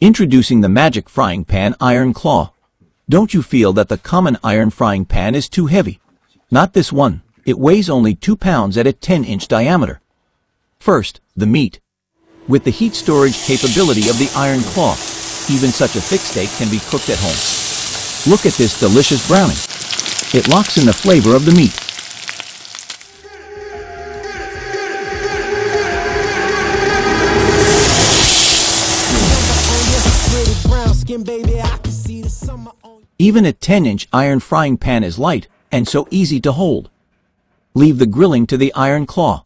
Introducing the magic frying pan iron claw. Don't you feel that the common iron frying pan is too heavy? Not this one. It weighs only 2 pounds at a 10-inch diameter. First, the meat. With the heat storage capability of the iron claw, even such a thick steak can be cooked at home. Look at this delicious browning. It locks in the flavor of the meat. Even a 10-inch iron frying pan is light and so easy to hold. Leave the grilling to the iron claw.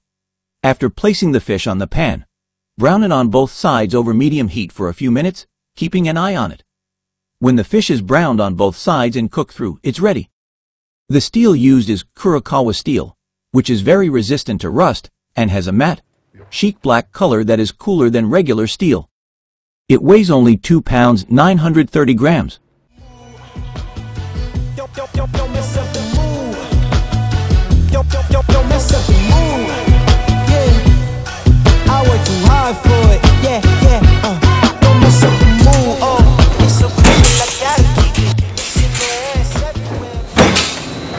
After placing the fish on the pan, brown it on both sides over medium heat for a few minutes, keeping an eye on it. When the fish is browned on both sides and cooked through, it's ready. The steel used is KUROKAWA steel, which is very resistant to rust and has a matte, chic black color that is cooler than regular steel. It weighs only 2 pounds 930 grams.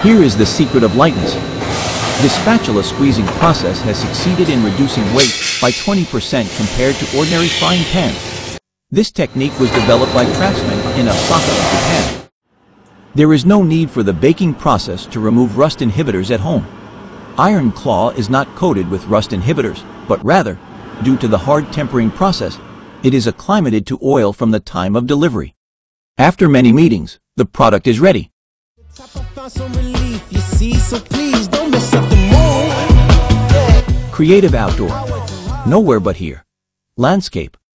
Here is the secret of lightness. This spatula squeezing process has succeeded in reducing weight by 20% compared to ordinary frying pans. This technique was developed by craftsmen in Osaka, Japan. There is no need for the baking process to remove rust inhibitors at home. Iron claw is not coated with rust inhibitors, but rather, due to the hard tempering process, it is acclimated to oil from the time of delivery. After many meetings, the product is ready. Creative outdoor. Nowhere but here. Landscape.